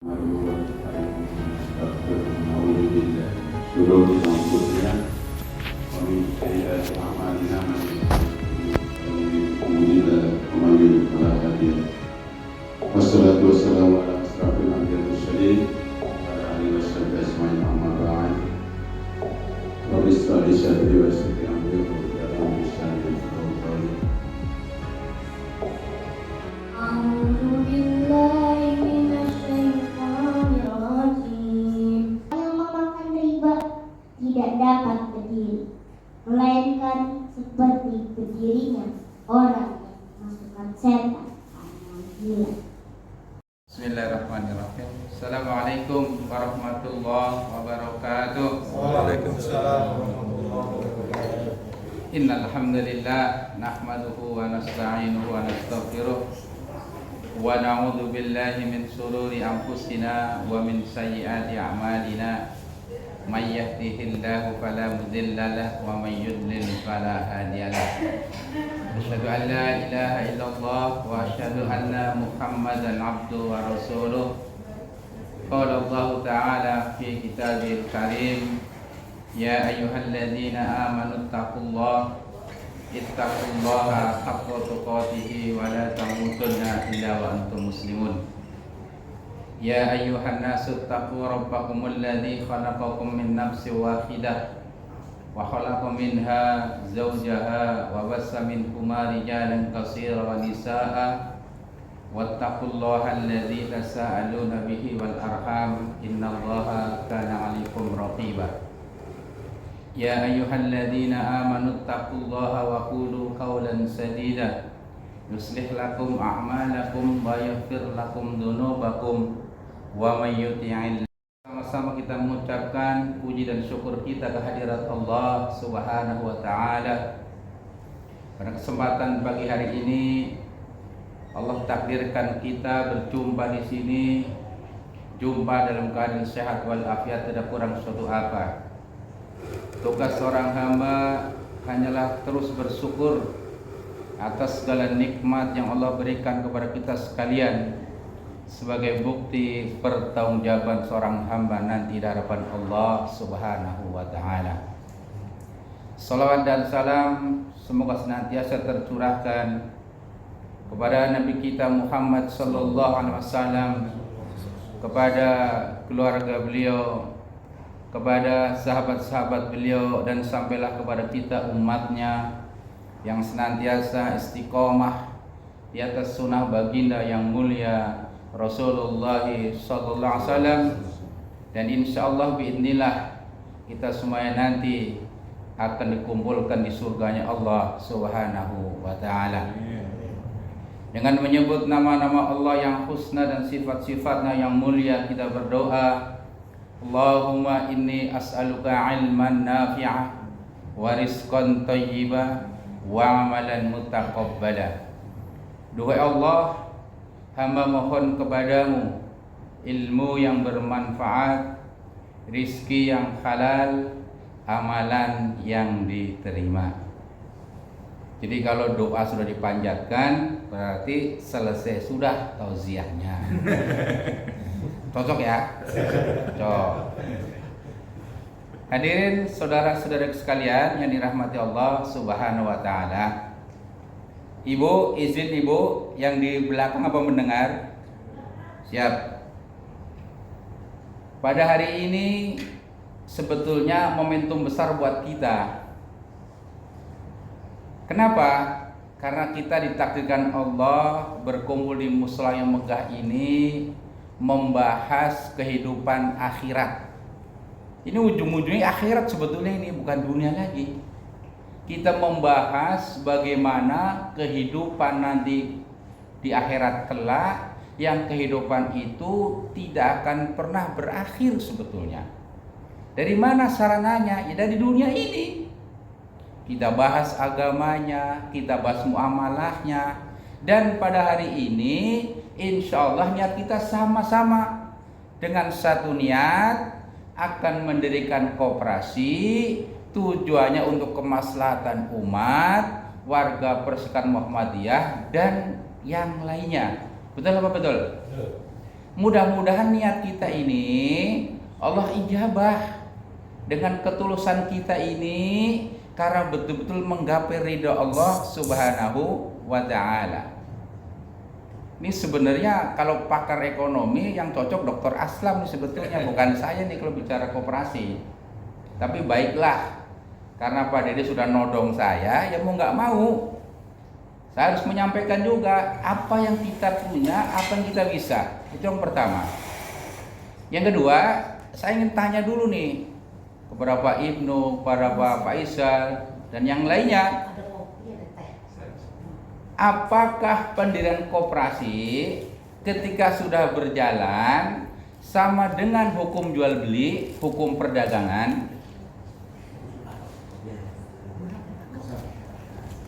شرور أنفسنا ومن سيئات أعمالنا من يهده ومن يضلل فلا هادي له والصلاة والسلام على أشرف الأنبياء والمرسلين وعلى آله وصحبه أجمعين أما بعد رب اشرح لي صدري ويسر لي أمري واحلل عقدة من لساني يفقهوا قولي أعوذ بالله من الشيطان الرجيم. Yang memakan riba tidak dapat berdiri, melainkan seperti berdirinya orang yang dimasukkan setan karena gila. Bismillahirrahmanirrahim. Assalamualaikum warahmatullahi wabarakatuh. Waalaikumsalam warahmatullahi wabarakatuh. Innal hamdalillah nahmaduhu wa nasta'inuhu wa nastaghfiruh wa na'udzu billahi min shururi anfusina wa min sayyiati a'malina. May yahdihillahu fala mudilla lahu wa may yudlil fala hadiya lahu. Asyhadu an la ilaha illallah wa asyhadu anna Muhammadan abduhu wa rasuluh. Qala Allah ta'ala fi kitabil karim, ya ayyuhalladzina amanu taqullaha ittaqullaha haqqa tuqatih wa la tamutunna illa wa antum muslimun. Ya ayyuhan nasu taqu rabbakumul ladzi khalaqakum min nafsin wahidah wa khalaqa minha zawjaha wa bassa minhuma rijalan katsiran wa nisaa'a wattaqullaha alladzi tasaaluna bihi wal arham innallaha kana 'alaikum raqiba. Ya ayyuhalladzina amanu taqullaha wa qulu qawlan sadida yuslih lakum a'malakum wa yaghfir lakum dzunubakum wa may yuti'il. Sama-sama kita mengucapkan puji dan syukur kita kehadirat Allah Subhanahu wa taala. Pada kesempatan pagi hari ini Allah takdirkan kita berjumpa di sini, jumpa dalam keadaan sehat walafiat, tidak kurang suatu apa. Tugas seorang hamba hanyalah terus bersyukur atas segala nikmat yang Allah berikan kepada kita sekalian, sebagai bukti pertanggungjawaban seorang hamba nanti di hadapan Allah Subhanahu wa taala. Salawat dan salam semoga senantiasa tercurahkan kepada Nabi kita Muhammad sallallahu alaihi wasallam, kepada keluarga beliau, kepada sahabat-sahabat beliau, dan sampailah kepada kita umatnya yang senantiasa istiqomah di atas sunnah baginda yang mulia Rasulullah sallallahu alaihi wasallam. Dan insyaallah biidznillah kita semuanya nanti akan dikumpulkan di surganya Allah Subhanahu wa taala. Dengan menyebut nama-nama Allah yang husna dan sifat-sifatnya yang mulia, kita berdoa, Allahumma inni as'aluka ilman nafi'ah wa rizqan thayyibah wa amalan mutaqabbala. Duhai Allah, hamba mohon kepadamu ilmu yang bermanfaat, rizki yang halal, amalan yang diterima. Jadi kalau doa sudah dipanjatkan, berarti selesai sudah tauziahnya. Cocok ya? Cocok. Hadirin saudara-saudara sekalian yang dirahmati Allah Subhanahu wa taala. Ibu, izin ibu yang di belakang apa mendengar? Siap. Pada hari ini sebetulnya momentum besar buat kita. Kenapa? Karena kita ditakdirkan Allah berkumpul di musala yang megah ini membahas kehidupan akhirat. Ini ujung-ujungnya akhirat sebetulnya, ini bukan dunia lagi. Kita membahas bagaimana kehidupan nanti di akhirat kelak, yang kehidupan itu tidak akan pernah berakhir sebetulnya. Dari mana sarananya? Ya dari dunia ini. Kita bahas agamanya, kita bahas muamalahnya, dan pada hari ini insya Allah niat kita sama-sama dengan satu niat akan mendirikan koperasi, tujuannya untuk kemaslahatan umat, warga Persekan Muhammadiyah dan yang lainnya. Betul apa betul? Mudah-mudahan niat kita ini Allah ijabah dengan ketulusan kita ini karena betul-betul menggapai ridha Allah Subhanahu wa ta'ala. Ini sebenarnya kalau pakar ekonomi yang cocok Dr. Aslam nih sebetulnya, bukan saya nih kalau bicara koperasi. Tapi baiklah, karena Pak Dede sudah nodong saya, ya mau nggak mau saya harus menyampaikan juga apa yang kita punya, apa yang kita bisa. Itu yang pertama. Yang kedua, saya ingin tanya dulu nih kepada Pak Ibnu, kepada Pak Faisal dan yang lainnya. Apakah pendirian koperasi ketika sudah berjalan sama dengan hukum jual beli, hukum perdagangan?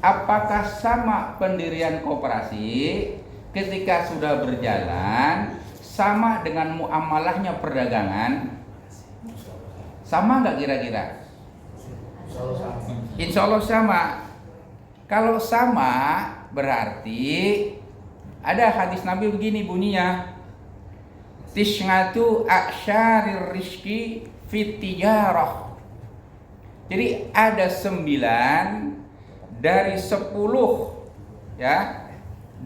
Apakah sama pendirian koperasi ketika sudah berjalan sama dengan muamalahnya perdagangan? Sama nggak kira-kira? Insya Allah sama. Kalau sama berarti ada hadis Nabi begini bunyinya, tis'atu a'syarir rizqi fit tijarah. Jadi ada 9 dari 10 ya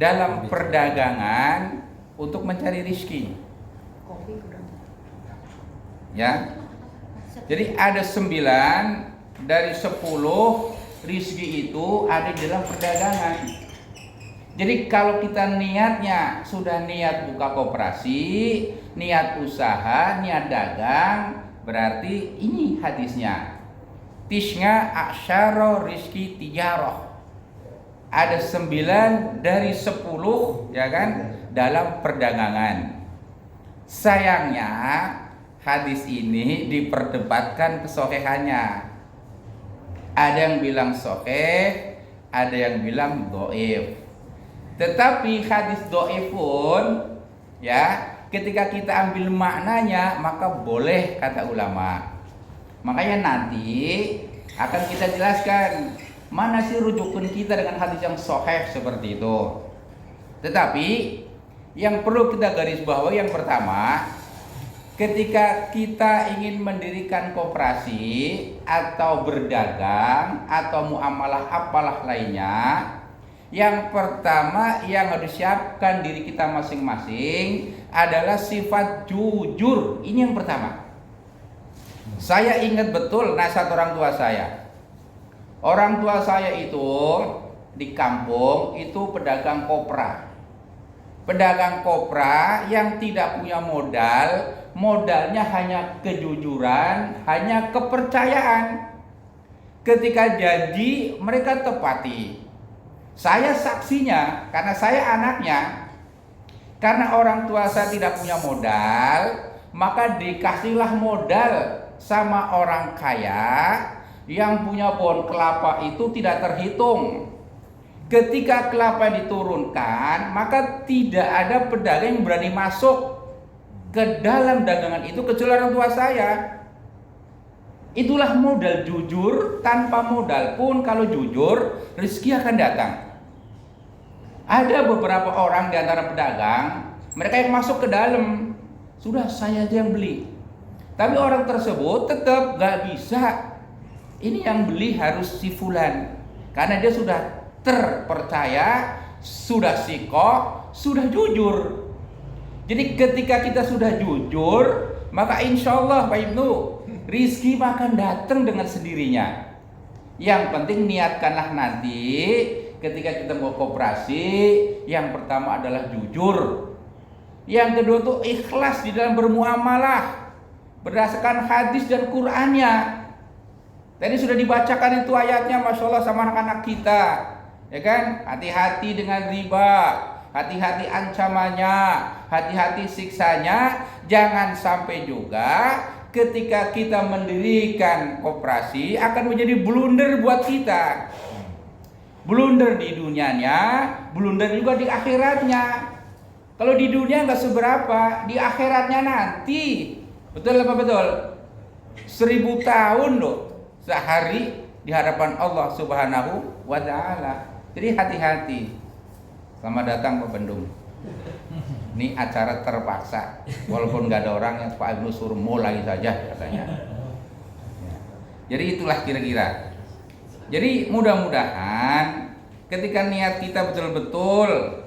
dalam perdagangan untuk mencari rizki. Ya. Jadi ada 9 dari 10 rizki itu ada di dalam perdagangan. Jadi kalau kita niatnya sudah niat buka koperasi, niat usaha, niat dagang, berarti ini hadisnya. Tisnya asyara rizki tijarah. Ada 9 dari 10 ya kan dalam perdagangan. Sayangnya hadis ini diperdebatkan kesohihannya. Ada yang bilang sahih, ada yang bilang dhaif. Tetapi hadis dhaif pun ya, ketika kita ambil maknanya maka boleh kata ulama. Makanya nanti akan kita jelaskan mana sih rujukan kita dengan hadis yang sahih seperti itu. Tetapi yang perlu kita garis bawahi yang pertama, ketika kita ingin mendirikan koperasi atau berdagang atau muamalah apalah lainnya, yang pertama yang harus disiapkan diri kita masing-masing adalah sifat jujur. Ini yang pertama. Saya ingat betul nasihat orang tua saya. Orang tua saya itu di kampung itu pedagang kopra. Pedagang kopra yang tidak punya modal, modalnya hanya kejujuran, hanya kepercayaan. Ketika janji mereka tepati. Saya saksinya karena saya anaknya. Karena orang tua saya tidak punya modal, maka dikasihlah modal sama orang kaya yang punya pohon kelapa itu tidak terhitung. Ketika kelapa diturunkan, maka tidak ada pedagang yang berani masuk ke dalam dagangan itu kecuali orang tua saya. Itulah modal jujur. Tanpa modal pun kalau jujur, rezeki akan datang. Ada beberapa orang di antara pedagang, mereka yang masuk ke dalam, sudah saya aja yang beli. Tapi orang tersebut tetap gak bisa. Ini yang beli harus si fulan, karena dia sudah terpercaya, sudah sikoh, sudah jujur. Jadi ketika kita sudah jujur, maka insya Allah Pak Ibnu, rizki akan datang dengan sendirinya. Yang penting niatkanlah nanti ketika kita mau koperasi, yang pertama adalah jujur. Yang kedua tuh ikhlas di dalam bermuamalah berdasarkan hadis dan Qur'annya. Tadi sudah dibacakan itu ayatnya, Masya Allah sama anak-anak kita, ya kan? Hati-hati dengan riba, hati-hati ancamannya, hati-hati siksanya. Jangan sampai juga ketika kita mendirikan koperasi akan menjadi blunder buat kita. Blunder di dunianya, blunder juga di akhiratnya. Kalau di dunia nggak seberapa, di akhiratnya nanti, betul apa betul? 1000 tahun loh sehari di hadapan Allah Subhanahu wa ta'ala. Jadi hati-hati. Selamat datang Pak Bandung. Ini acara terpaksa, walaupun nggak ada orang yang Pak Ibnu suruh mulai saja katanya. Ya. Jadi itulah kira-kira. Jadi mudah-mudahan ketika niat kita betul-betul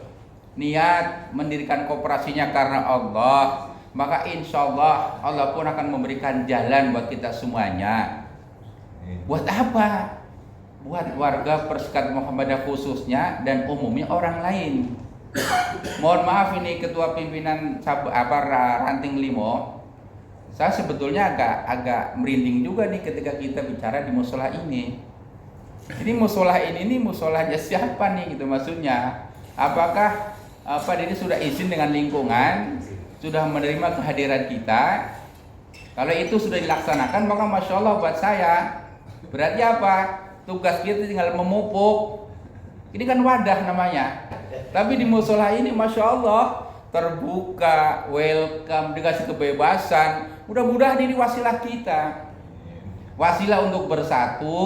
niat mendirikan koperasinya karena Allah, maka insya Allah Allah pun akan memberikan jalan buat kita semuanya. Buat apa? Buat warga Persikat Muhammadiyah khususnya dan umumnya orang lain. Mohon maaf ini ketua pimpinan ranting limo, saya sebetulnya agak merinding juga nih ketika kita bicara di musola ini. Ini musola ini musolanya siapa nih gitu maksudnya? Apakah ini sudah izin dengan lingkungan, sudah menerima kehadiran kita? Kalau itu sudah dilaksanakan maka masya Allah buat saya. Berarti apa? Tugas kita tinggal memupuk. Ini kan wadah namanya. Tapi di musola ini masya Allah terbuka, welcome, dikasih kebebasan. Mudah-mudahan ini wasilah kita, wasilah untuk bersatu,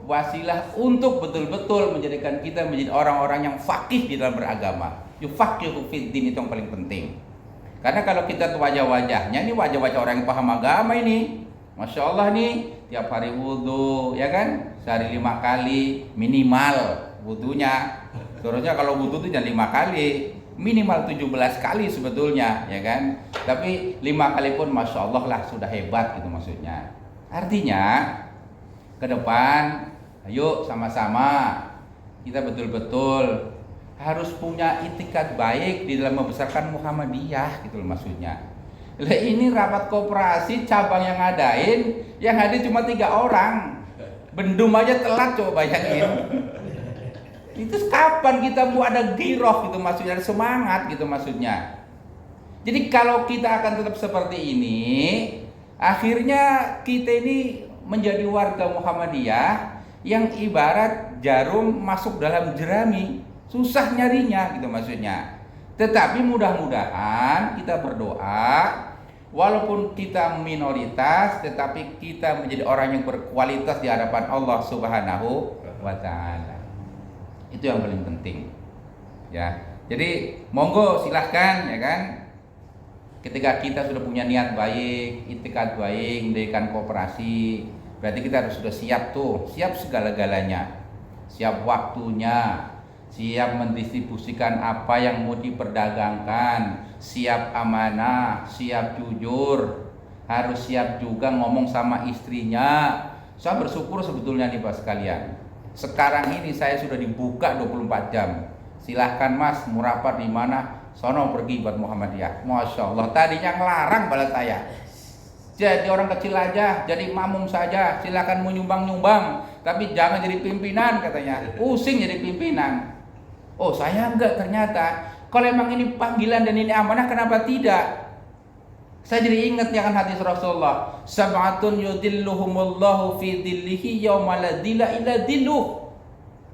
wasilah untuk betul-betul menjadikan kita menjadi orang-orang yang faqih di dalam beragama. Yufaqihu fid din, itu yang paling penting. Karena kalau kita tuh wajah-wajahnya, ini wajah-wajah orang yang paham agama ini, masya Allah nih, tiap hari wudhu, ya kan, sehari 5 kali minimal wudhunya. Seharusnya kalau wudhu itu jangan 5 kali, minimal 17 kali sebetulnya, ya kan. Tapi 5 kali pun masya Allah lah sudah hebat gitu maksudnya. Artinya ke depan, ayo sama-sama kita betul-betul harus punya itikad baik di dalam membesarkan Muhammadiyah gitu loh maksudnya. Lah ini rapat koperasi cabang yang ngadain, yang hadir cuma 3 orang. Bendum aja telat, coba bayangin. Itu kapan kita mau ada giroh gitu maksudnya, ada semangat gitu maksudnya. Jadi kalau kita akan tetap seperti ini, akhirnya kita ini menjadi warga Muhammadiyah yang ibarat jarum masuk dalam jerami, susah nyarinya gitu maksudnya. Tetapi mudah-mudahan kita berdoa, walaupun kita minoritas, tetapi kita menjadi orang yang berkualitas di hadapan Allah Subhanahu wa Ta'ala. Itu yang paling penting, ya. Jadi monggo silahkan, ya kan. Ketika kita sudah punya niat baik, itikad baik, mendirikan koperasi, berarti kita harus sudah siap tuh, siap segala-galanya, siap waktunya, siap mendistribusikan apa yang mau diperdagangkan, siap amanah, siap jujur, harus siap juga ngomong sama istrinya. Saya bersyukur sebetulnya nih Pak sekalian. Sekarang ini saya sudah dibuka 24 jam. Silahkan Mas, mau rapat di mana? Sono pergi buat Muhammadiyah. Masya Allah, tadinya ngelarang pada saya. Jadi orang kecil aja, jadi makmum saja. Silahkan mau nyumbang-nyumbang, tapi jangan jadi pimpinan katanya. Pusing jadi pimpinan. Oh saya enggak ternyata. Kalau emang ini panggilan dan ini amanah, kenapa tidak? Saya jadi ingat ya kan hadis Rasulullah, sab'atun yudilluhumullahu fi dhillihi yauma la dhilla illa dhilluh.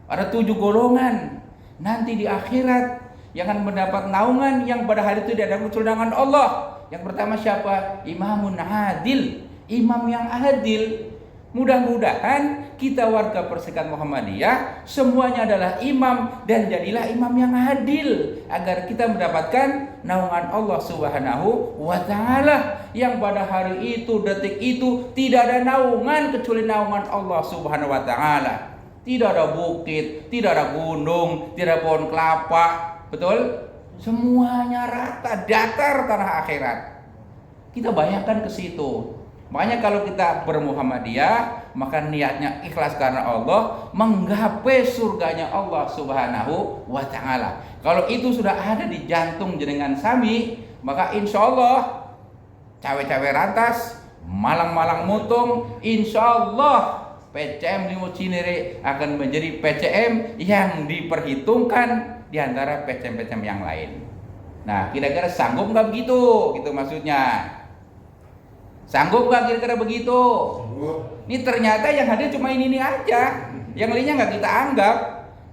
Ada 7 golongan nanti di akhirat yang akan mendapat naungan yang pada hari itu tidak ada kecurangan Allah. Yang pertama siapa? Imamun adil, imam yang adil. Mudah-mudahan kita warga Persikat Muhammadiyah semuanya adalah imam, dan jadilah imam yang adil agar kita mendapatkan naungan Allah Subhanahu wa Ta'ala, yang pada hari itu, detik itu tidak ada naungan kecuali naungan Allah Subhanahu wa Ta'ala. Tidak ada bukit, tidak ada gunung, tidak ada pohon kelapa, betul? Semuanya rata, datar tanah akhirat. Kita bayangkan ke situ. Makanya kalau kita bermuhammadiyah, maka niatnya ikhlas karena Allah, menggapai surganya Allah Subhanahu wa Ta'ala. Kalau itu sudah ada di jantung jenengan sami, maka insya Allah cawe-cawe rantas, malang-malang mutung, insya Allah PCM Limo Cinere akan menjadi PCM yang diperhitungkan di antara PCM-PCM yang lain. Nah, kira-kira sanggup nggak begitu? Gitu maksudnya. Sanggup nggak kira-kira begitu? Ini ternyata yang hadir cuma ini aja, yang lainnya nggak kita anggap.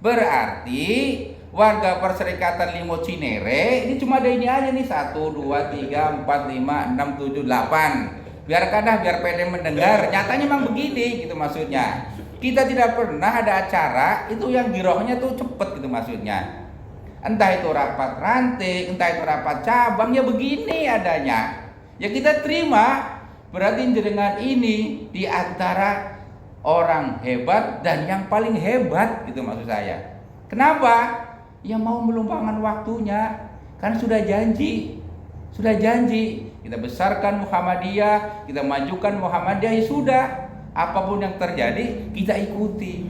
Berarti warga Perserikatan Limo Cinere ini cuma ada ini aja nih, 1, 2, 3, 4, 5, 6, 7, 8. Biarkan dah, biar PD mendengar. Nyatanya memang begini gitu maksudnya. Kita tidak pernah ada acara itu yang girohnya tuh cepet gitu maksudnya. Entah itu rapat ranting, entah itu rapat cabang, ya begini adanya. Ya kita terima, berarti jenengan ini di antara orang hebat dan yang paling hebat gitu maksud saya. Kenapa? Ya mau meluangkan waktunya, kan sudah janji. Kita besarkan Muhammadiyah, kita majukan Muhammadiyah, ya sudah. Apapun yang terjadi kita ikuti.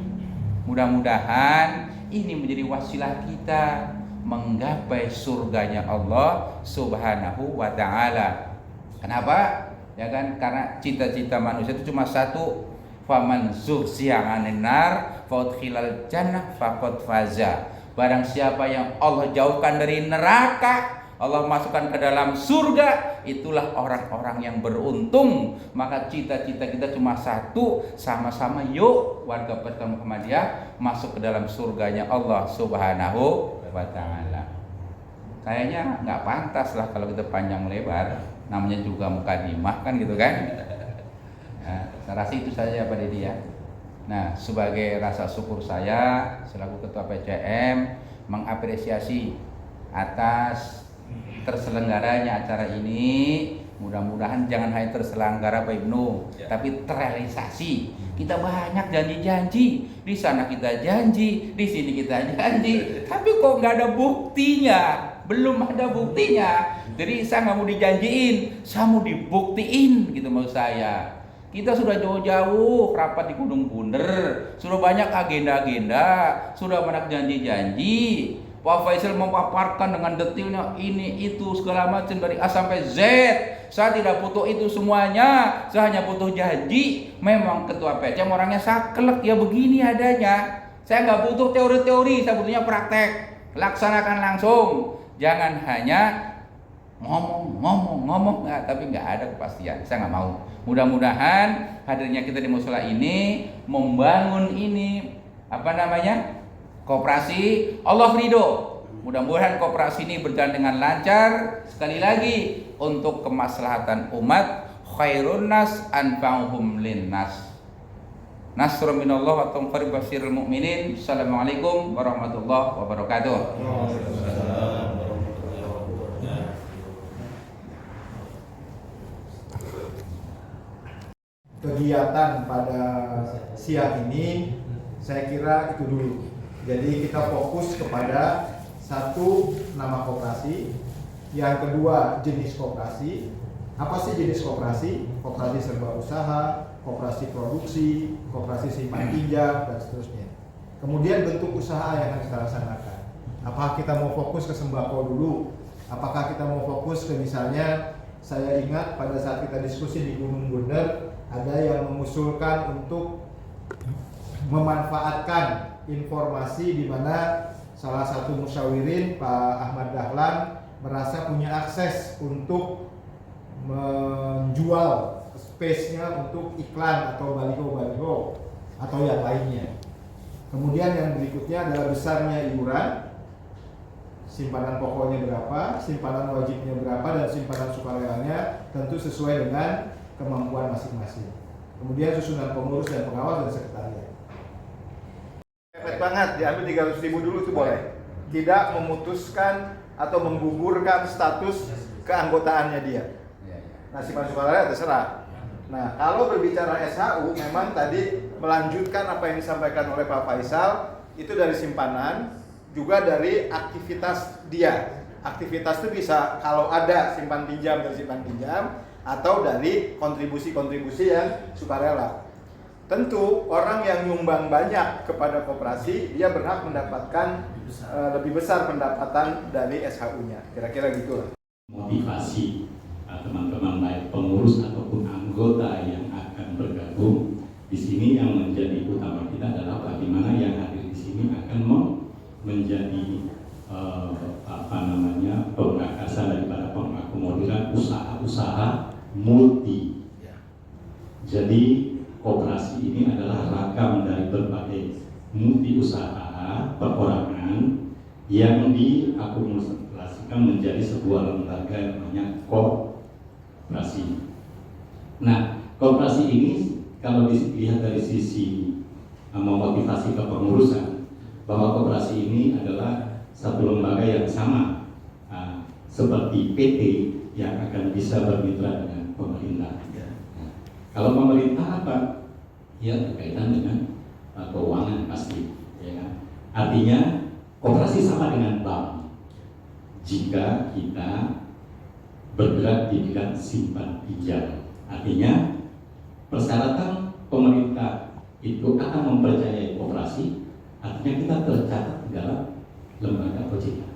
Mudah-mudahan ini menjadi wasilah kita menggapai surganya Allah Subhanahu wa taala. Kenapa? Ya kan, karena cita-cita manusia itu cuma satu, faman zuhziya 'anil nar faudkhilal jannah faqad faza. Barang siapa yang Allah jauhkan dari neraka, Allah masukkan ke dalam surga, itulah orang-orang yang beruntung. Maka cita-cita kita cuma satu, sama-sama yuk warga Pesantren Muhammadiyah masuk ke dalam surganya Allah Subhanahu wa taala. Kayaknya nggak pantas lah kalau kita panjang lebar, namanya juga mukadimah kan gitu kan. Nah, saya rasa itu saja Pak Dedi ya. Nah, sebagai rasa syukur saya selaku Ketua PCM mengapresiasi atas terselenggaranya acara ini. Mudah-mudahan jangan hanya terselenggara Pak Ibnu, tapi terrealisasi. Kita banyak janji-janji, di sana kita janji, di sini kita janji, tapi kok nggak ada buktinya, belum ada buktinya. Jadi saya nggak mau dijanjiin, saya mau dibuktiin gitu maksud saya. Kita sudah jauh-jauh rapat di Gunung Bunder, sudah banyak agenda-agenda, sudah banyak janji-janji. Pak Faisal memaparkan dengan detailnya ini itu segala macam dari A sampai Z. Saya tidak butuh itu semuanya, saya hanya butuh janji. Memang Ketua PCM orangnya saklek, ya begini adanya. Saya nggak butuh teori-teori, saya butuhnya praktek. Laksanakan langsung, jangan hanya ngomong, tapi nggak ada kepastian. Saya nggak mau. Mudah-mudahan hadirnya kita di mushola ini membangun ini koperasi Allah ridho. Mudah-mudahan koperasi ini berjalan dengan lancar. Sekali lagi untuk kemaslahatan umat, khairun nas anfa'uhum linnas. Nasrun minallah wa tawfiq basirul mu'minin. Assalamualaikum warahmatullahi wabarakatuh. Kegiatan pada siang ini saya kira itu dulu. Jadi kita fokus kepada satu, nama koperasi, yang kedua jenis koperasi. Apa sih jenis koperasi? Koperasi serba usaha, koperasi produksi, koperasi simpan pinjam, dan seterusnya. Kemudian bentuk usaha yang akan kita laksanakan. Apakah kita mau fokus ke sembako dulu? Apakah kita mau fokus ke misalnya, saya ingat pada saat kita diskusi di Gunung Bunder, ada yang mengusulkan untuk memanfaatkan informasi di mana salah satu musyawirin Pak Ahmad Dahlan merasa punya akses untuk menjual space-nya untuk iklan atau baliho-baliho atau yang lainnya. Kemudian yang berikutnya adalah besarnya iuran, simpanan pokoknya berapa, simpanan wajibnya berapa, dan simpanan sukarelanya tentu sesuai dengan kemampuan masing-masing. Kemudian susunan pengurus dan pengawas dan sekretariat. Efek banget, diambil 300.000 dulu itu boleh. Tidak memutuskan atau menggugurkan status keanggotaannya dia. Nah, simpanan sukarela terserah. Nah, kalau berbicara SHU, memang tadi melanjutkan apa yang disampaikan oleh Pak Faisal, itu dari simpanan, juga dari aktivitas dia. Aktivitas itu bisa kalau ada simpan pinjam dari simpan pinjam, atau dari kontribusi-kontribusi yang sukarela. Tentu orang yang nyumbang banyak kepada koperasi, dia berhak mendapatkan lebih besar pendapatan dari SHU-nya. Kira-kira gitu. Motivasi teman-teman baik pengurus ataupun anggota yang akan bergabung di sini, yang menjadi utama kita adalah bagaimana yang hadir di sini akan menjadi pengakasan daripada pengakomodiran usaha-usaha multi. Jadi koperasi ini adalah ragam dari berbagai multi usaha perorangan yang diakumulasikan menjadi sebuah lembaga yang namanya koperasi. Nah, koperasi ini kalau dilihat dari sisi memotivasi kepengurusan, bahwa koperasi ini adalah satu lembaga yang sama seperti PT yang akan bisa bermitra dengan pemerintah. Nah, kalau pemerintah apa? Ya berkaitan dengan keuangan pasti, ya kan? Artinya koperasi sama dengan bank. Jika kita bergerak di bidang simpan pinjam, artinya persyaratan pemerintah itu akan mempercayai koperasi, artinya kita tercatat dalam lembaga OJK.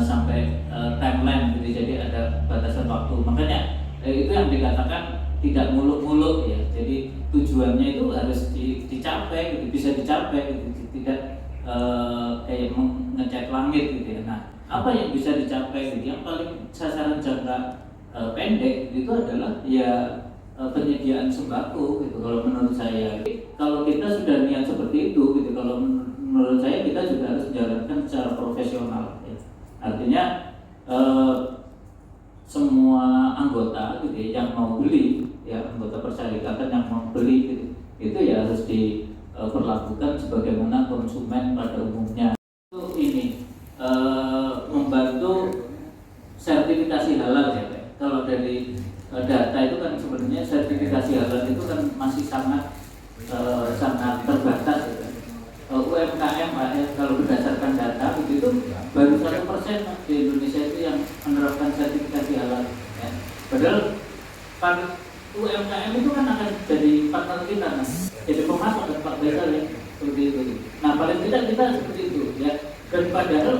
Sampai timeline gitu, jadi ada batasan waktu. Makanya itu yang dikatakan tidak muluk-muluk ya. Jadi tujuannya itu harus dicapai, gitu, bisa dicapai, gitu. Tidak kayak ngecek langit gitu ya. Nah, apa yang bisa dicapai gitu? Yang paling sasaran jangka pendek itu adalah ya penyediaan sembako gitu. Kalau menurut saya, kalau kita sudah niat seperti itu gitu, kalau menurut saya kita juga harus menjalankan secara profesional. Ya. Artinya semua anggota gitu ya, yang mau beli, ya anggota persyarikatan yang mau beli gitu, itu ya harus diperlakukan sebagaimana konsumen pada umumnya. Itu ini membantu sertifikasi halal ya Pak. Kalau dari data itu kan sebenarnya sertifikasi halal itu kan masih sangat terbatas ya. UMKM kalau berdasarkan data begitu baru 1% di Indonesia itu yang menerapkan sertifikasi halal ya. Padahal UMKM itu kan akan jadi partner kita kan, jadi pemasok dan Pak Besar ya, seperti itu. Nah paling tidak kita seperti itu ya. Dan padahal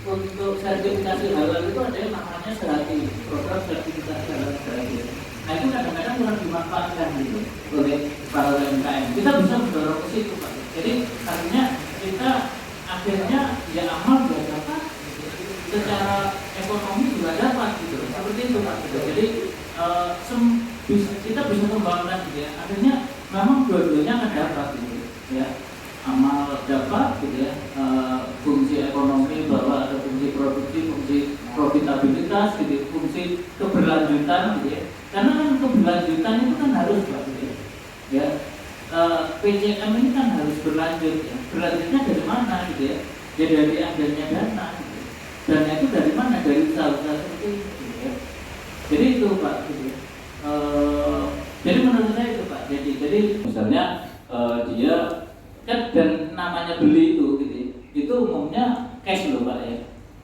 untuk sertifikasi halal itu ada yang namanya sehati, program sertifikasi halal sehati. Nah itu kadang-kadang kurang dimanfaatkan gitu oleh para UMKM. Kita bisa mendorong ke situ Pak. Jadi artinya kita akhirnya ya amal juga dapat, secara ekonomi juga dapat gitu. Seperti itu Pak. Jadi kita bisa kembangkan gitu ya. Akhirnya memang dua-duanya akan dapat gitu ya. Amal dapat gitu ya, fungsi ekonomi bahwa ada fungsi produksi, fungsi profitabilitas gitu, fungsi keberlanjutan gitu ya. Karena kan keberlanjutan itu kan harus Pak gitu ya. PCM ini kan harus berlanjut ya. Berlanjutnya dari mana gitu ya? Ya dari adanya dana gitu. Dana itu dari mana? Dari usaha-usaha seperti itu gitu ya. Jadi itu Pak gitu ya. Jadi menurut saya itu Pak. Jadi misalnya dia kan dan namanya beli itu gitu ya, itu umumnya cash loh Pak ya.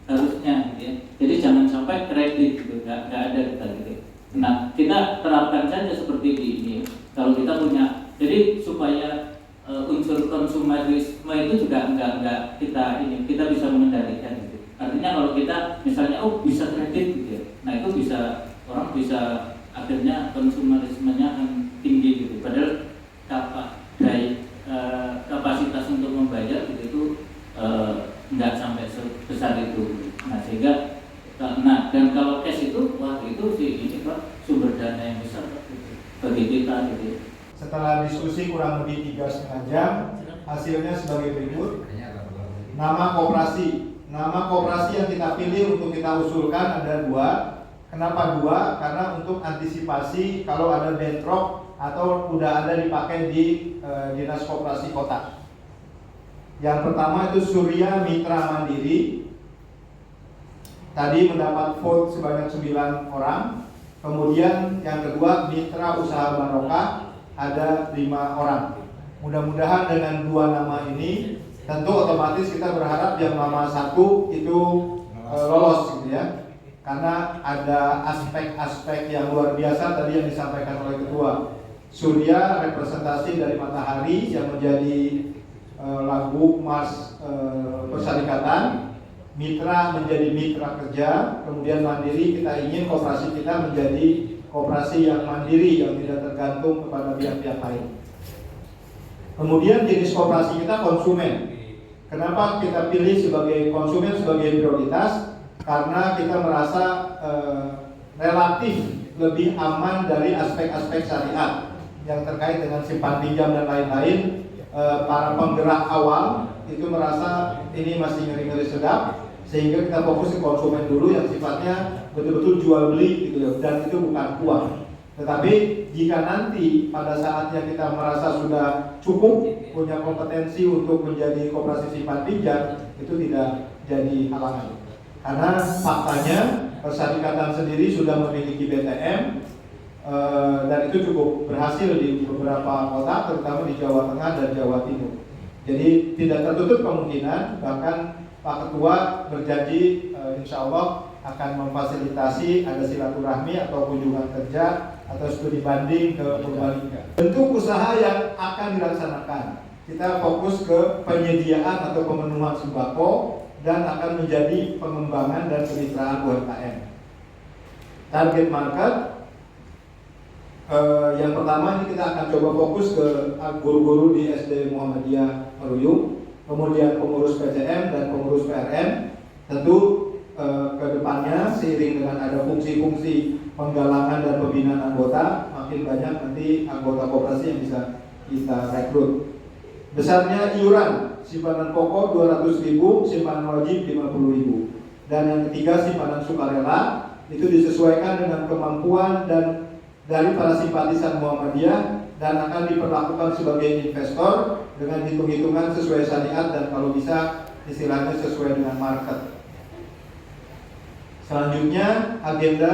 Harusnya gitu ya. Jadi jangan sampai kredit gitu. Nggak ada kita gitu. Nah, kita terapkan saja seperti ini. Kalau kita punya, jadi supaya unsur konsumerisme itu juga enggak kita bisa mengendalikan gitu. Artinya kalau kita misalnya bisa kredit gitu ya. Nah, itu bisa orang bisa akhirnya konsumerismenya akan tinggi gitu. Padahal kapasitas untuk membayar gitu itu enggak sampai sebesar itu. Nah, sehingga dan kalau cash itu wah itu sih ini Pak sumber dana yang besar gitu, bagi kita gitu. Setelah diskusi kurang lebih 3,5 jam, hasilnya sebagai berikut. Nama koperasi yang kita pilih untuk kita usulkan ada 2. Kenapa 2? Karena untuk antisipasi kalau ada bentrok atau udah ada dipakai di Dinas Koperasi Kota. Yang pertama itu Surya Mitra Mandiri. Tadi mendapat vote sebanyak 9 orang. Kemudian yang kedua Mitra Usaha Barokah ada 5 orang. Mudah-mudahan dengan 2 nama ini tentu otomatis kita berharap yang nama 1 itu lolos gitu ya. Karena ada aspek-aspek yang luar biasa tadi yang disampaikan oleh ketua. Surya representasi dari matahari yang menjadi lagu Mars Persyarikatan. Mitra menjadi mitra kerja, kemudian mandiri kita ingin koperasi kita menjadi koperasi yang mandiri yang tidak tergantung kepada pihak-pihak lain. Kemudian jenis koperasi kita konsumen. Kenapa kita pilih sebagai konsumen sebagai prioritas? Karena kita merasa relatif lebih aman dari aspek-aspek syariat yang terkait dengan simpan pinjam dan lain-lain. Para penggerak awal itu merasa ini masih ngeri-ngeri sedap, sehingga kita fokus ke konsumen dulu yang sifatnya betul-betul jual beli gitu ya, dan itu bukan uang. Tetapi jika nanti pada saatnya kita merasa sudah cukup punya kompetensi untuk menjadi koperasi simpan pinjam, itu tidak jadi halangan. Karena faktanya Persyarikatan sendiri sudah memiliki BTM dan itu cukup berhasil di beberapa kota, terutama di Jawa Tengah dan Jawa Timur. Jadi tidak tertutup kemungkinan, bahkan Pak Ketua berjanji insya Allah akan memfasilitasi ada silaturahmi atau kunjungan kerja atau studi banding ke Purbalingga. Bentuk usaha yang akan dilaksanakan, kita fokus ke penyediaan atau pemenuhan sembako dan akan menjadi pengembangan dan kemitraan UMKM. Target market yang pertama ini kita akan coba fokus ke guru-guru di SD Muhammadiyah Meruyung, kemudian pengurus PCM dan pengurus PRN. Tentu ke depannya seiring dengan ada fungsi-fungsi penggalangan dan pembinaan anggota, makin banyak nanti anggota koperasi yang bisa kita rekrut. Besarnya iuran simpanan pokok 200.000, simpanan wajib 50.000. Dan yang ketiga simpanan sukarela itu disesuaikan dengan kemampuan dan dari para simpatisan Muhammadiyah dan akan diperlakukan sebagai investor dengan hitung-hitungan sesuai syariat dan kalau bisa istilahnya sesuai dengan market. Selanjutnya agenda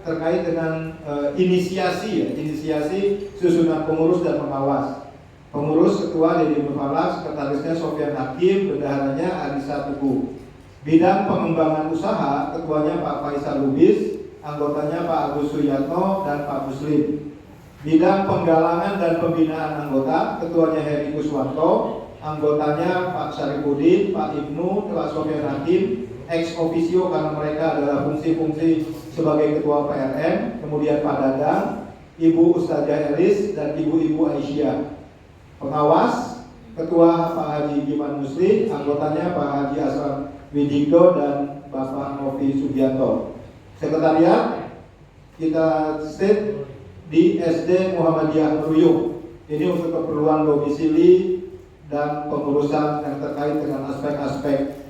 terkait dengan inisiasi susunan pengurus dan pengawas. Pengurus Ketua Deddy Nurfalak, sekretarisnya Sofyan Hakim, bendaharanya Arisa Tugu. Bidang pengembangan usaha, ketuanya Pak Faisal Lubis, anggotanya Pak Agus Suyatno dan Pak Muslim. Bidang penggalangan dan pembinaan anggota, ketuanya Heri Kuswanto, anggotanya Pak Syarifudin, Pak Ibnu, Pak Sofyan Hakim, ex officio karena mereka adalah fungsi-fungsi sebagai Ketua PRN, kemudian Pak Dadang, Ibu Ustazah Elis dan Ibu-Ibu Aisyah. Pengawas, Ketua Pak Haji Giman Muslim, anggotanya Pak Haji Asram Widigdo dan Bapak Novi Sugianto. Sekretariat kita state di SD Muhammadiyah Meruyung. Ini untuk keperluan domisili dan pengurusan yang terkait dengan aspek-aspek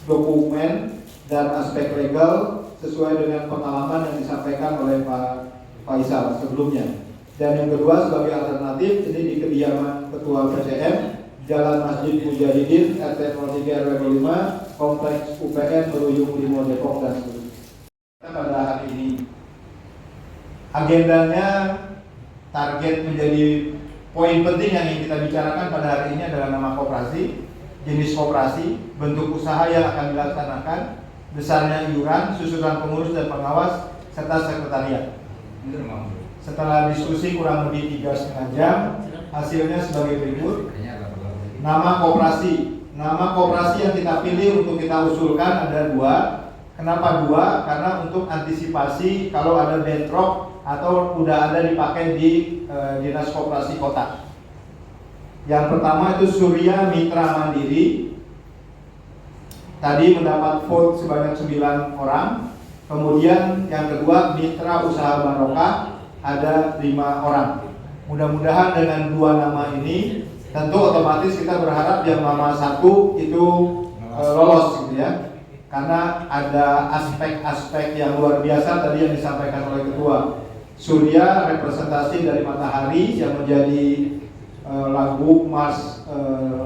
dokumen dan aspek legal sesuai dengan pengalaman yang disampaikan oleh Pak Faisal sebelumnya. Dan yang kedua sebagai alternatif ini di kediaman Ketua PCM, Jalan Masjid Mujahidin, RT 03 RW 5, Kompleks UPN Meruyung Limo Depok dan seterusnya. Pada hari ini agendanya target menjadi poin penting yang ingin kita bicarakan pada hari ini adalah nama koperasi, jenis koperasi, bentuk usaha yang akan dilaksanakan, besarnya iuran, susunan pengurus dan pengawas, serta sekretariat. Setelah diskusi kurang lebih 3,5 jam, hasilnya sebagai berikut. Nama koperasi yang kita pilih untuk kita usulkan ada 2. Kenapa 2? Karena untuk antisipasi kalau ada bentrok atau udah ada dipakai di Dinas Koperasi Kota. Yang pertama itu Surya Mitra Mandiri. Tadi mendapat vote sebanyak 9 orang. Kemudian yang kedua Mitra Usaha Barokah ada 5 orang. Mudah-mudahan dengan 2 nama ini tentu otomatis kita berharap yang nama 1 itu lolos gitu ya. Karena ada aspek-aspek yang luar biasa tadi yang disampaikan oleh Ketua. Surya representasi dari matahari yang menjadi lagu Mars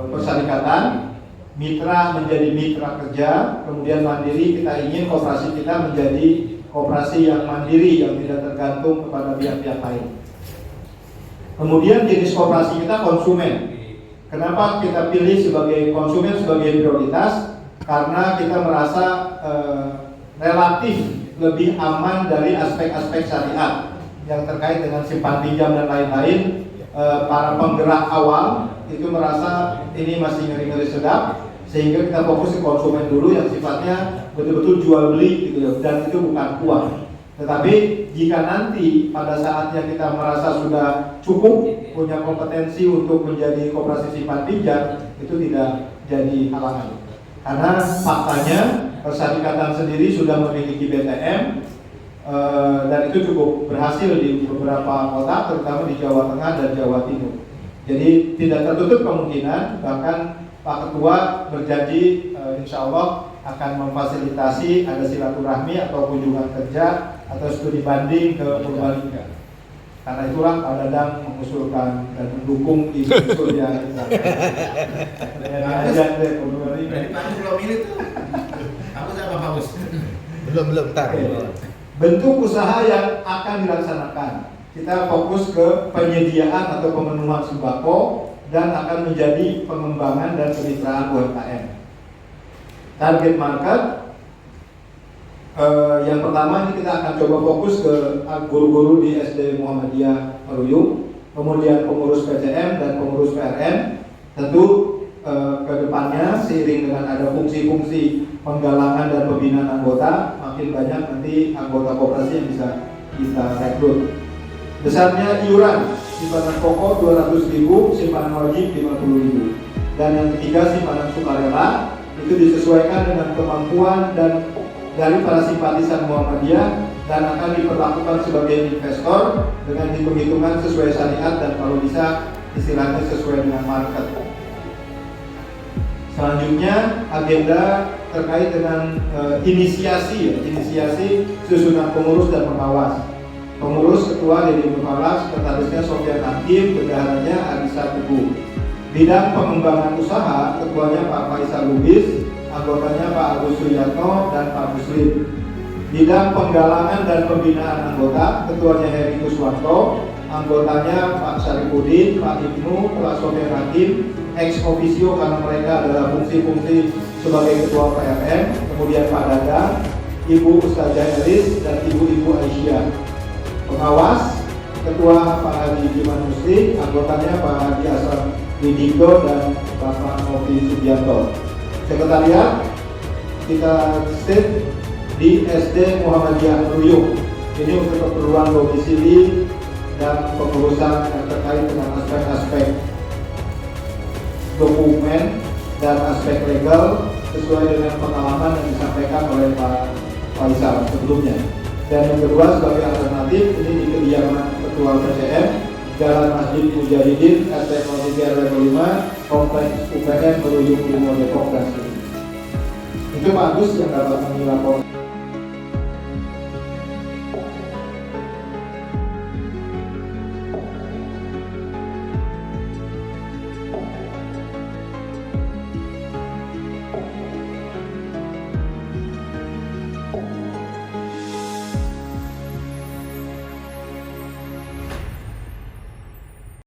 Persyarikatan. Mitra menjadi mitra kerja, kemudian mandiri kita ingin koperasi kita menjadi koperasi yang mandiri yang tidak tergantung kepada pihak-pihak lain. Kemudian jenis koperasi kita konsumen. Kenapa kita pilih sebagai konsumen sebagai prioritas? Karena kita merasa relatif lebih aman dari aspek-aspek syariat yang terkait dengan simpan pinjam dan lain-lain. Para penggerak awal itu merasa ini masih ngeri-ngeri sedap, sehingga kita fokus ke konsumen dulu yang sifatnya betul-betul jual beli gitu ya, dan itu bukan uang. Tetapi jika nanti pada saatnya kita merasa sudah cukup punya kompetensi untuk menjadi koperasi simpan pinjam, itu tidak jadi halangan. Karena faktanya Persyarikatan sendiri sudah memiliki BTM dan itu cukup berhasil di beberapa kota, terutama di Jawa Tengah dan Jawa Timur. Jadi tidak tertutup kemungkinan, bahkan Pak Ketua berjanji insya Allah akan memfasilitasi ada silaturahmi atau kunjungan kerja atau studi banding ke Purbalingga. Karena itulah Pak Dadang mengusulkan dan mendukung isu yang kita. Dari Pak Agus belum milih tuh. Agus apa Pak Agus? Belum tar. Bentuk usaha yang akan dilaksanakan. Kita fokus ke penyediaan atau pemenuhan sembako dan akan menjadi pengembangan dan kemitraan UMKM. Target market yang pertama ini kita akan coba fokus ke guru-guru di SD Muhammadiyah Meruyung, kemudian pengurus PCM dan pengurus PRN. Tentu ke depannya seiring dengan ada fungsi-fungsi penggalangan dan pembinaan anggota, makin banyak nanti anggota koperasi yang bisa kita rekrut. Besarnya iuran simpanan pokok 200.000, simpanan wajib 50.000. Dan yang ketiga simpanan sukarela itu disesuaikan dengan kemampuan dan dari para simpatisan Muhammadiyah dan akan diperlakukan sebagai investor dengan hitung-hitungan sesuai syariat dan kalau bisa istilahnya sesuai dengan market. Selanjutnya agenda terkait dengan inisiasi susunan pengurus dan pengawas. Pengurus ketua Deddy Nurfalas, sekretarisnya Sofyan Hakim, bendaharanya Arisa Teguh. Bidang pengembangan usaha ketuanya Pak Faisal Lubis, anggotanya Pak Agus Suyatno dan Pak Muslim. Bidang penggalangan dan pembinaan anggota ketuanya Heri Kuswanto, anggotanya Pak Syarifudin, Pak Ibnu, Pak Sofyan Hakim, ex officio karena mereka adalah fungsi-fungsi sebagai ketua PRN, kemudian Pak Dadang, Ibu Ustazah Elis dan Ibu Aisyah. Pengawas ketua Pak Haji Jiman Muslim, anggotanya Pak Haji Asram Widikdo dan Bapak Novi Subianto. Sekretariat kita state di SD Muhammadiyah Meruyung. Ini untuk keperluan domisili dan pengurusan yang terkait dengan aspek-aspek dokumen dan aspek legal sesuai dengan pengalaman yang disampaikan oleh Pak Faisal sebelumnya. Dan yang kedua sebagai alternatif ini di kediaman Ketua PCM Jalan Masjid Mujahidin RT 03 RW 5 Kompleks UPN Meruyung Timur Depok dan Itu Pak Agus yang dapat menilai